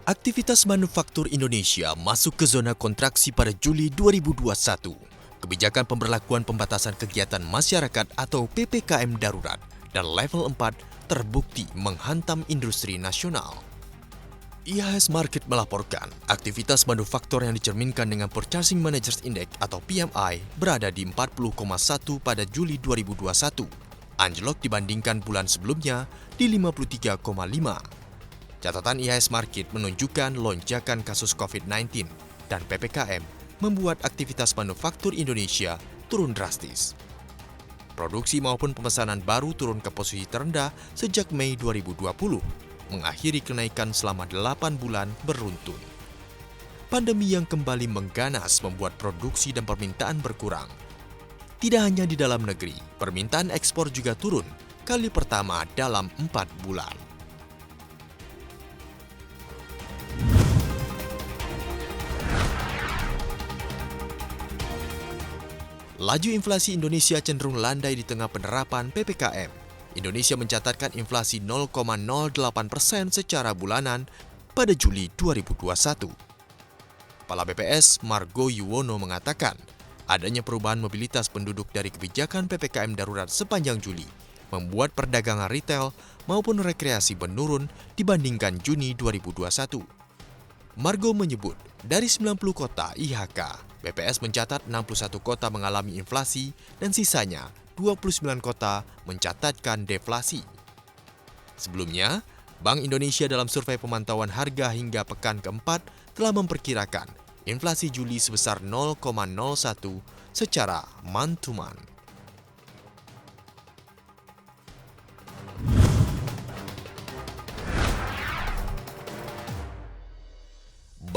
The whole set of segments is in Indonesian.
Aktivitas manufaktur Indonesia masuk ke zona kontraksi pada Juli 2021. Kebijakan pemberlakuan pembatasan kegiatan masyarakat atau PPKM darurat dan level 4 terbukti menghantam industri nasional. IHS Markit melaporkan aktivitas manufaktur yang dicerminkan dengan Purchasing Managers Index atau PMI berada di 40,1 pada Juli 2021, anjlok dibandingkan bulan sebelumnya di 53,5. Catatan IHS Markit menunjukkan lonjakan kasus COVID-19 dan PPKM membuat aktivitas manufaktur Indonesia turun drastis. Produksi maupun pemesanan baru turun ke posisi terendah sejak Mei 2020, mengakhiri kenaikan selama 8 bulan beruntun. Pandemi yang kembali mengganas membuat produksi dan permintaan berkurang. Tidak hanya di dalam negeri, permintaan ekspor juga turun kali pertama dalam 4 bulan. Laju inflasi Indonesia cenderung landai di tengah penerapan PPKM. Indonesia mencatatkan inflasi 0,08% secara bulanan pada Juli 2021. Kepala BPS Margo Yuwono mengatakan, adanya perubahan mobilitas penduduk dari kebijakan PPKM darurat sepanjang Juli membuat perdagangan retail maupun rekreasi menurun dibandingkan Juni 2021. Margo menyebut, dari 90 kota IHK, BPS mencatat 61 kota mengalami inflasi dan sisanya 29 kota mencatatkan deflasi. Sebelumnya, Bank Indonesia dalam survei pemantauan harga hingga pekan keempat telah memperkirakan inflasi Juli sebesar 0,01 secara month-to-month.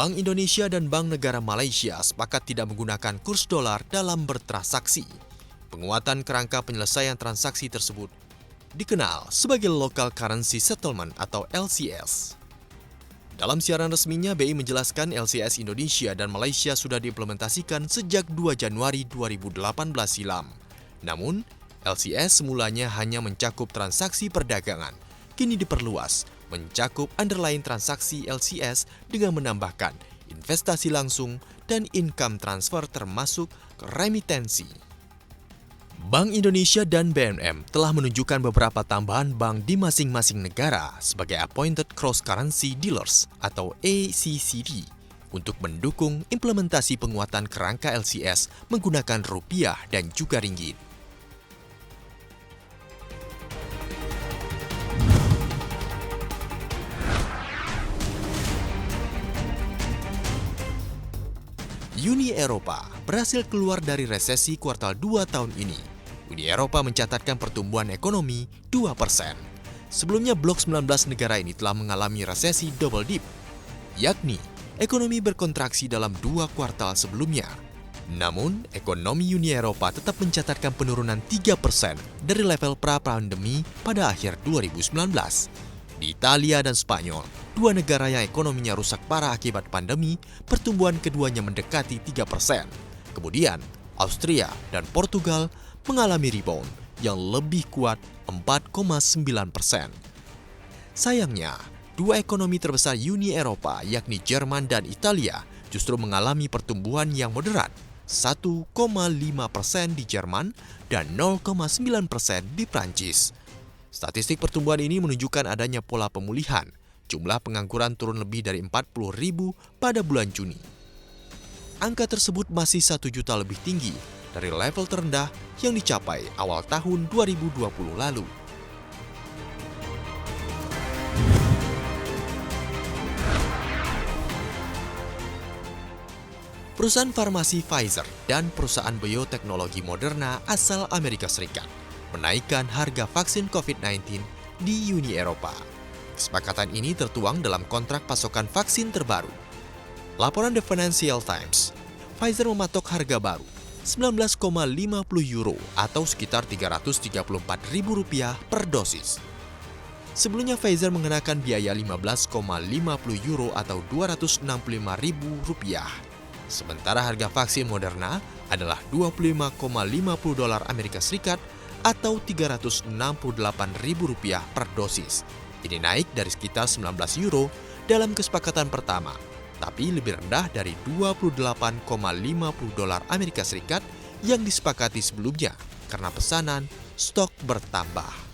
Bank Indonesia dan Bank Negara Malaysia sepakat tidak menggunakan kurs dolar dalam bertransaksi. Penguatan kerangka penyelesaian transaksi tersebut dikenal sebagai Local Currency Settlement atau LCS. Dalam siaran resminya, BI menjelaskan LCS Indonesia dan Malaysia sudah diimplementasikan sejak 2 Januari 2018 silam. Namun, LCS semulanya hanya mencakup transaksi perdagangan, kini diperluas mencakup underlying transaksi LCS dengan menambahkan investasi langsung dan income transfer termasuk remitensi. Bank Indonesia dan BNM telah menunjukkan beberapa tambahan bank di masing-masing negara sebagai Appointed Cross Currency Dealers atau ACCD untuk mendukung implementasi penguatan kerangka LCS menggunakan rupiah dan juga ringgit. Uni Eropa berhasil keluar dari resesi kuartal 2 tahun ini. Uni Eropa mencatatkan pertumbuhan ekonomi 2%. Sebelumnya blok 19 negara ini telah mengalami resesi double dip, yakni ekonomi berkontraksi dalam 2 kuartal sebelumnya. Namun, ekonomi Uni Eropa tetap mencatatkan penurunan 3% dari level pra-pandemi pada akhir 2019. Di Italia dan Spanyol, 2 negara yang ekonominya rusak parah akibat pandemi, pertumbuhan keduanya mendekati 3%. Kemudian, Austria dan Portugal mengalami rebound yang lebih kuat 4,9%. Sayangnya, 2 ekonomi terbesar Uni Eropa yakni Jerman dan Italia justru mengalami pertumbuhan yang moderat, 1,5% di Jerman dan 0,9% di Prancis. Statistik pertumbuhan ini menunjukkan adanya pola pemulihan. Jumlah pengangguran turun lebih dari 40.000 pada bulan Juni. Angka tersebut masih 1 juta lebih tinggi dari level terendah yang dicapai awal tahun 2020 lalu. Perusahaan farmasi Pfizer dan perusahaan bioteknologi Moderna asal Amerika Serikat menaikkan harga vaksin COVID-19 di Uni Eropa. Kesepakatan ini tertuang dalam kontrak pasokan vaksin terbaru. Laporan The Financial Times, Pfizer mematok harga baru 19,50 euro atau sekitar Rp334.000 per dosis. Sebelumnya Pfizer mengenakan biaya 15,50 euro atau Rp265.000. Sementara harga vaksin Moderna adalah $25,50 Amerika Serikat atau Rp368.000 per dosis. Ini naik dari sekitar 19 euro dalam kesepakatan pertama, tapi lebih rendah dari 28,50 dolar Amerika Serikat yang disepakati sebelumnya karena pesanan stok bertambah.